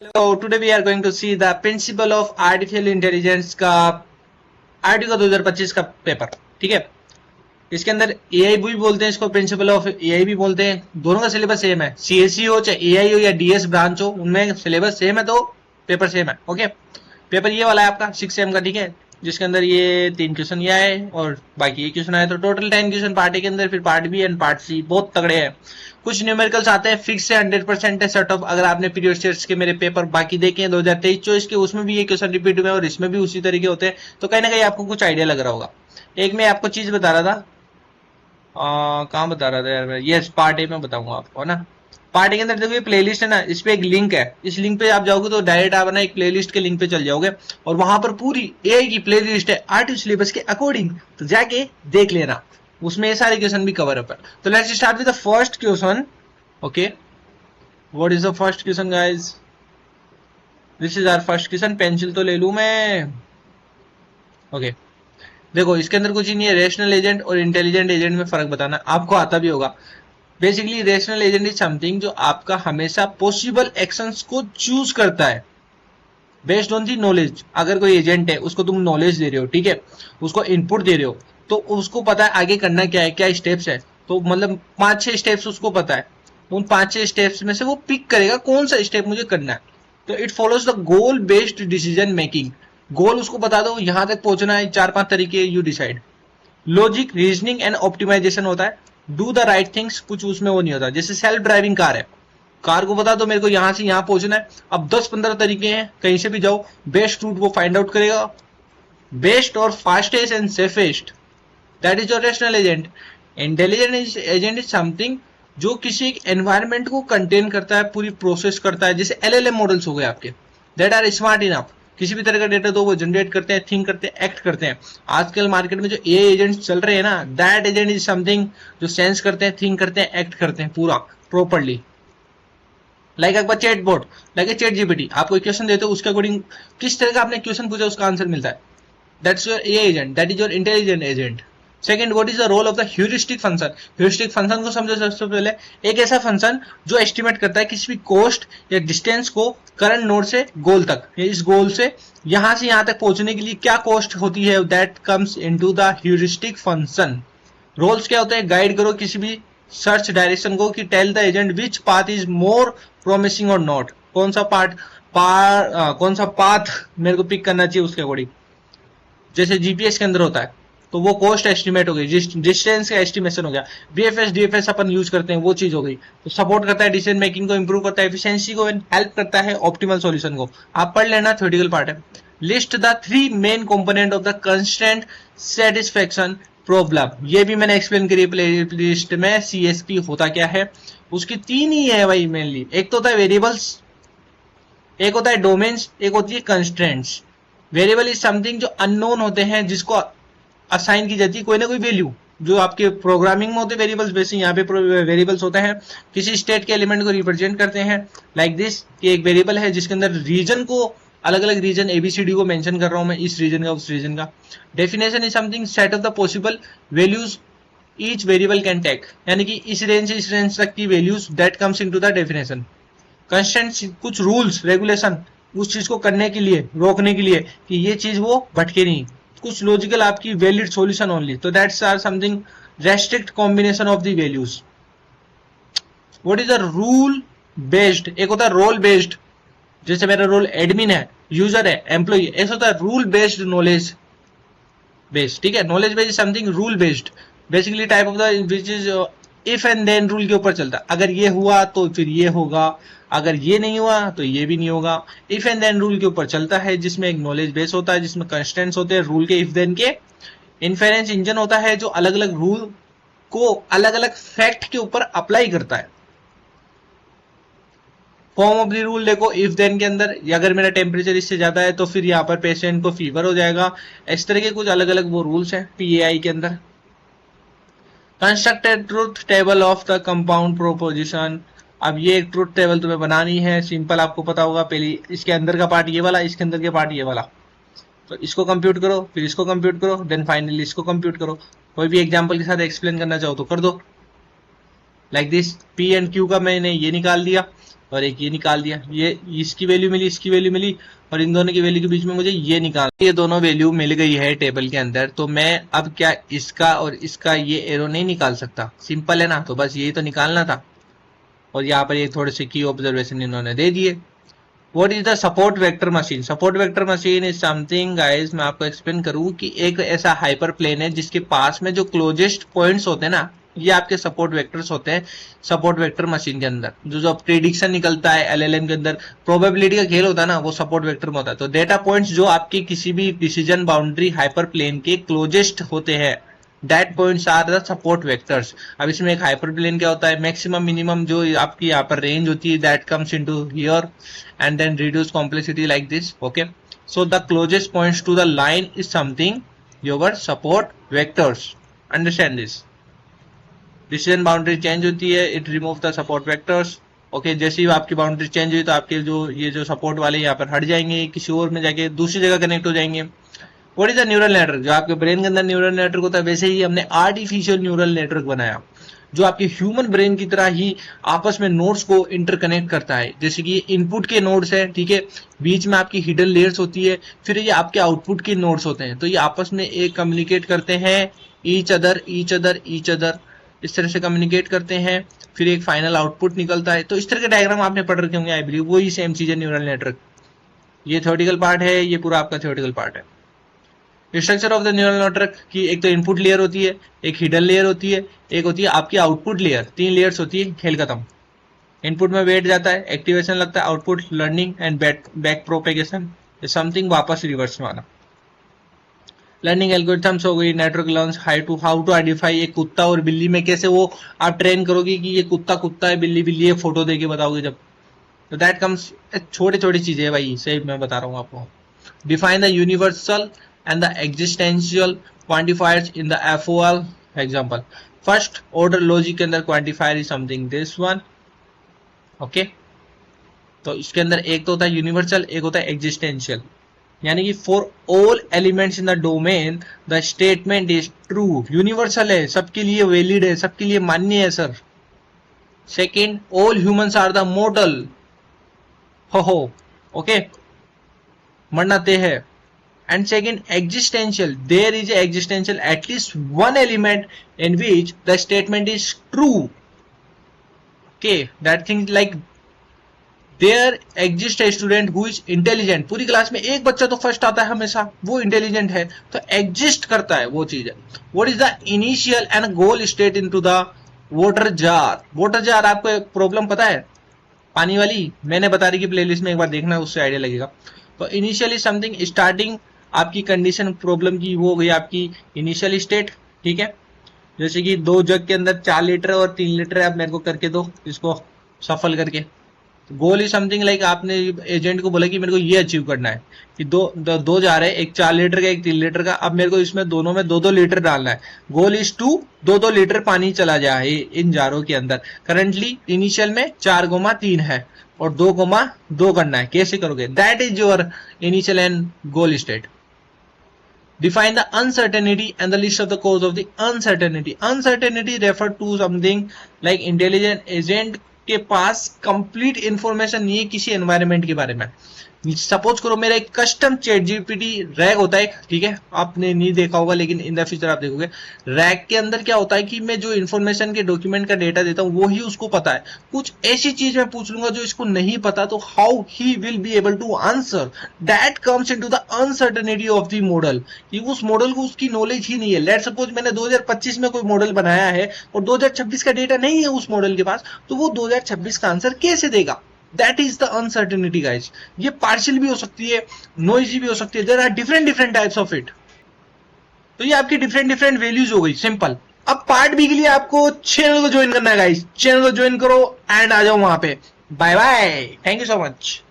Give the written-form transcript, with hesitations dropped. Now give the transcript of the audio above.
So today we are going to see the principle of artificial intelligence का RT का 2025 का paper. ठीक है, इसके अंदर एआई भी बोलते हैं, इसको प्रिंसिपल ऑफ एआई भी बोलते हैं। दोनों का सिलेबस सेम है, सीएससी हो चाहे एआई हो या डीएस ब्रांच हो, उनमें सिलेबस सेम है तो पेपर सेम है। ओके, पेपर ये वाला है आपका 6 का। ठीक है, जिसके अंदर ये 3 क्वेश्चन ये आए और बाकी ये क्वेश्चन आए, तो टोटल 10 क्वेश्चन पार्ट ए के अंदर, फिर part B and part C बहुत तगड़े हैं। कुछ न्यूमेरिकल्स आते हैं, फिक्स से 100% है सेट ऑफ। अगर आपने पीरियड के मेरे पेपर बाकी देखे हैं 2023-24 के, उसमें भी ये क्वेश्चन रिपीट हुए और इसमें भी उसी तरीके होते हैं, तो कहीं ना कहीं आपको कुछ आइडिया लग रहा होगा। एक मैं आपको चीज बता रहा था, कहाँ बता रहा था यार मैं, यस पार्ट ए में बताऊंगा आपको, है ना। पार्ट ए के अंदर देखो ये प्लेलिस्ट है ना, इस पे एक लिंक है, इस लिंक पे आप जाओगे तो डायरेक्ट आप ना एक प्लेलिस्ट के लिंक पे चल जाओगे और वहां पर पूरी एआई की प्लेलिस्ट है आर्टिफिशियल सिलेबस के अकॉर्डिंग, तो जाके देख लेना, उसमें ये सारे क्वेश्चन भी कवर अप है। तो let's start with the first question. Okay, what is the first question guys? This is our first question. Pencil तो ले लूं मैं। ओके, देखो इसके अंदर कुछ ही नहीं है, रेशनल एजेंट और इंटेलिजेंट एजेंट में फर्क बताना, आपको आता भी होगा। Basically rational agent is something जो आपका हमेशा पॉसिबल एक्शंस को चूज करता है बेस्ड ऑन दी नॉलेज। अगर कोई एजेंट है, उसको तुम नॉलेज दे रहे हो, ठीक है, उसको इनपुट दे रहे हो, तो उसको पता है आगे करना क्या है, क्या स्टेप्स है। तो मतलब 5-6 स्टेप्स उसको पता है, उन 5-6 स्टेप्स में से वो पिक करेगा कौन सा स्टेप मुझे करना है। तो it follows the goal based decision making. Goal उसको बता दो, यहां तक पहुंचना है, 4-5 तरीके you decide. Logic, reasoning and optimization होता है। डू द राइट थिंग्स, कुछ उसमें वो नहीं होता। जैसे सेल्फ ड्राइविंग कार है, कार को बता दो मेरे को यहां से यहां पहुंचना है, अब 10-15 तरीके हैं, कहीं से भी जाओ, बेस्ट रूट वो फाइंड आउट करेगा, बेस्ट और fastest and safest. That is your rational agent. Intelligent agent is something जो किसी एक एनवायरमेंट को कंटेन करता है, पूरी प्रोसेस करता है। जैसे एलएलएम मॉडल्स हो गए आपके, दैट आर स्मार्ट इनफ, किसी भी तरह का डेटा तो वो जनरेट करते हैं, थिंक करते हैं, एक्ट करते हैं। आजकल मार्केट में जो एआई एजेंट्स चल रहे हैं ना, दैट एजेंट इज समथिंग जो सेंस करते हैं, थिंक करते हैं, एक्ट करते हैं पूरा प्रॉपरली। लाइक एक बार chat bot, like chat GPT, आपको क्वेश्चन देते हो, उसके अकॉर्डिंग किस तरह का आपने क्वेश्चन पूछा उसका आंसर मिलता है। That's your AI agent, that is your intelligent agent. Second, what is the role of the heuristic function? Heuristic function को समझो सबसे पहले। एक ऐसा फंक्शन जो एस्टिमेट करता है किसी भी कॉस्ट या डिस्टेंस को करंट नोड से गोल तक, या इस गोल से यहां तक पहुंचने के लिए क्या कॉस्ट होती है, that comes into the heuristic function. Roles क्या होते हैं? गाइड करो किसी भी सर्च डायरेक्शन को, कि tell the agent which path is more promising और नॉट, कौन सा कौन सा पाथ मेरे को पिक करना चाहिए उसके अकॉर्डिंग। जैसे जीपीएस के अंदर होता है, तो वो कॉस्ट एस्टिमेट हो गई, डिस्टेंस का एस्टिमेशन हो गया। बीएफएस डीएफएस अपन यूज करते हैं, वो चीज हो गई। तो सपोर्ट करता है डिसीजन मेकिंग को, इंप्रूव करता है एफिशिएंसी को, एंड हेल्प करता है ऑप्टिमल सॉल्यूशन को। आप पढ़ लेना, थ्योरेटिकल पार्ट है। List the 3 main component of the constraint satisfaction problem, ये भी मैंने एक्सप्लेन करी प्लेलिस्ट में। सीएसपी होता क्या है, उसकी 3 ही है भाई मेनली। एक तो होता है वेरिएबल्स, एक होता है डोमेन्स, एक होती है कंस्ट्रेंट्स। वेरिएबल इज समथिंग जो अननोन होते हैं, जिसको असाइन की जाती है कोई ना कोई वैल्यू, जो आपके प्रोग्रामिंग में होते हैं वेरिएबल्स, वैसे यहाँ पे वेरिएबल्स होते हैं, किसी स्टेट के एलिमेंट को रिप्रेजेंट करते हैं। लाइक दिस, कि एक वेरिएबल है जिसके अंदर रीजन को, अलग अलग रीजन एबीसीडी को मेंशन कर रहा हूं मैं, इस रीजन का, उस रीजन का। Definition is something set of the possible values each variable can take, यानी कि इस रेंज से इस रेंज तक की values, that comes into the definition. Constants, कुछ रूल्स रेगुलेशन उस चीज को करने के लिए, रोकने के लिए, कि ये चीज वो भटके नहीं। कुछ लॉजिकल आपकी वैलिड सॉल्यूशन ओनली, तो that's are something restrict combination of the values. What is the rule based? एक होता है रोल बेस्ड, जैसे मेरा रोल एडमिन है, यूजर है, एम्प्लॉय, ऐसा होता है रूल बेस्ड, नॉलेज बेस्ड। ठीक है, knowledge based something rule based, basically type of the which is if and then rule के ऊपर चलता है। अगर ये हुआ तो फिर ये होगा, अगर ये नहीं हुआ तो ये भी नहीं होगा। इफ एंड देन रूल के ऊपर चलता है, जिसमें एक नॉलेज बेस होता है, जिसमें कंस्टेंट्स होते हैं रूल के, इफ देन के। इन्फेरेंस इंजन होता है जो अलग अलग रूल को अलग अलग फैक्ट के ऊपर अप्लाई करता है। फॉर्म ऑफ द रूल देखो, इफ देन के अंदर, अगर मेरा टेम्परेचर इससे ज्यादा है तो फिर यहाँ पर पेशेंट को फीवर हो जाएगा। इस तरह के कुछ अलग अलग वो रूल्स हैं पीएआई के अंदर। Constructed truth table of the compound proposition. अब ये एक ट्रूथ टेबल तुम्हें बनानी है, सिंपल, आपको पता होगा। पहले इसके अंदर का पार्ट ये वाला, इसके अंदर के पार्ट ये वाला, तो इसको कंप्यूट करो, फिर इसको कंप्यूट करो, देन फाइनली इसको कंप्यूट करो। कोई भी एग्जांपल के साथ एक्सप्लेन करना चाहो तो कर दो। Like this, P and Q का मैंने ये निकाल दिया, और एक ये निकाल दिया, ये इसकी वैल्यू मिली, इसकी वैल्यू मिली, और इन दोनों की वैल्यू के बीच में मुझे ये निकाल, ये दोनों वैल्यू मिल गई है टेबल के अंदर। तो मैं अब क्या इसका और इसका ये एरो नहीं निकाल सकता? सिंपल है ना, तो बस यही तो निकालना था। और यहाँ पर ये थोड़े से की ऑब्जर्वेशन इन्होंने दे दिए। What is the support vector machine? Support vector machine is something guys, मैं आपको एक्सप्लेन करूं कि एक ऐसा हाइपर प्लेन है जिसके पास में जो क्लोजेस्ट पॉइंट्स होते हैं ना, ये आपके सपोर्ट वेक्टर्स होते हैं। सपोर्ट वेक्टर मशीन के अंदर जो प्रेडिक्शन निकलता है एलएलएम के अंदर, प्रोबेबिलिटी का खेल होता है ना, वो सपोर्ट वेक्टर में होता है। तो डेटा पॉइंट्स जो आपके किसी भी डिसीजन बाउंड्री हाइपर प्लेन के क्लोजेस्ट होते हैं, that points are the support vectors. अब इसमें एक हाइपर प्लेन क्या होता है, मैक्सिमम मिनिमम जो आपकी यहाँ पर रेंज होती है, that comes into here and then reduce complexity like this. Okay, so the closest points to the line is something your support vectors. Understand this. Decision boundary change होती है, it remove the support vectors. Okay, जैसे ही आपकी boundary change हुई तो आपके जो ये जो सपोर्ट वाले यहाँ पर हट जाएंगे, किसी और में जाके दूसरी जगह कनेक्ट हो जाएंगे। What is the neural network? जो आपके ब्रेन के अंदर न्यूरल नेटवर्क होता है, वैसे ही हमने आर्टिफिशियल न्यूरल नेटवर्क बनाया जो आपके ह्यूमन ब्रेन की तरह ही आपस में नोड्स को इंटरकनेक्ट करता है। जैसे कि इनपुट के नोड्स हैं, ठीक है, बीच में आपकी हिडन लेयर्स होती है, फिर ये आपके आउटपुट के नोड्स होते हैं। तो ये आपस में एक कम्युनिकेट करते हैं, ईच अदर, इस तरह से कम्युनिकेट करते हैं, फिर एक फाइनल आउटपुट निकलता है। तो इस तरह के डायग्राम आपने पढ़ रखे होंगे आई बिलीव, वही सेम चीज है न्यूरल नेटवर्क। ये थ्योरेटिकल पार्ट है, ये पूरा आपका थ्योरेटिकल पार्ट है। Structure of the neural network की एक तो इनपुट लेयर होती है, एक हिडन लेयर होती है, एक होती है आपकी आउटपुट लेयर। 3 लेयर्स होती है, खेल खत्म। इनपुट में वेट जाता है, एक्टिवेशन लगता है, output learning and back propagation, something वापस रिवर्स में आना। लर्निंग एल्गोरिथम्स हो गई, network learns how to identify एक कुत्ता और बिल्ली में कैसे वो आप ट्रेन करोगे कि ये कुत्ता कुत्ता है, बिल्ली बिल्ली है, फोटो देके बताओगे जब, तो दैट कम्स, छोटी छोटी चीजें है भाई, सही मैं बता रहा हूँ आपको। Define the universal and the existential quantifiers in the FOL example. First order logic के अंदर quantifier is something this one. Okay, तो इसके अंदर एक तो होता है यूनिवर्सल, एक होता है एग्जिस्टेंशियल। यानी कि for all elements in the domain the statement is true. Universal है, सबके लिए वैलिड है, सबके लिए मान्य है sir. Second, all humans are the model, हो ओके, मरना तय है। And second, existential, there is a existential at least one element in which the statement is true. Okay, that thing like there exists a student who is intelligent. पूरी class में एक बच्चा तो first आता है हमेशा, वो इंटेलिजेंट है, तो एग्जिस्ट करता है, वो चीज है। What is the initial and goal state into the water jar? Water jar आपको प्रॉब्लम पता है पानी वाली, मैंने बता रही कि प्लेलिस्ट में एक बार देखना, उससे आइडिया लगेगा। तो इनिशियल इज समथिंग, स्टार्टिंग आपकी कंडीशन प्रॉब्लम की वो हो गई आपकी इनिशियल स्टेट, ठीक है। जैसे कि 2 जग के अंदर 4 लीटर और 3 लीटर आप मेरे को करके दो, इसको सफल करके। गोल इज समथिंग लाइक आपने एजेंट को बोला कि मेरे को ये अचीव करना है कि दो जा रहे हैं, एक 4 लीटर का, एक 3 लीटर का, अब मेरे को इसमें दोनों में 2-2 लीटर डालना है। गोल इज टू 2-2 लीटर पानी चला जाए इन जारों के अंदर। करंटली इनिशियल में 4,3 है और 2,2 करना है, कैसे करोगे? That is your initial and goal state. Define the uncertainty and the list of the cause of the uncertainty. Uncertainty refer to something like intelligent agent के पास कंप्लीट इंफॉर्मेशन नहीं है किसी एनवायरनमेंट के बारे में। सपोज करो मेरा एक कस्टम चैट जीपीटी रैग होता है, ठीक है, आपने नहीं देखा होगा लेकिन इन द फ्यूचर आप देखोगे। रैग के अंदर क्या होता है कि मैं जो इन्फॉर्मेशन के डॉक्यूमेंट का डेटा देता हूँ वो ही उसको पता है। कुछ ऐसी चीज मैं पूछ लूंगा जो इसको नहीं पता, तो how he will be able to answer. That comes into the uncertainty of the model, कि उस मॉडल को उसकी नॉलेज ही नहीं है। लेट सपोज मैंने 2025 में कोई मॉडल बनाया है और 2026 का डेटा नहीं है उस मॉडल के पास, तो वो 2026 का आंसर कैसे देगा? That is the uncertainty guys. ये पार्शियल भी हो सकती है, नॉइजी भी हो सकती है, there are different types of it. तो ये आपकी different वैल्यूज हो गई, सिंपल। अब पार्ट बी के लिए आपको चैनल को ज्वाइन करना है गाइस, चैनल को ज्वाइन करो एंड आ जाओ वहां पे। Bye bye, thank you so much.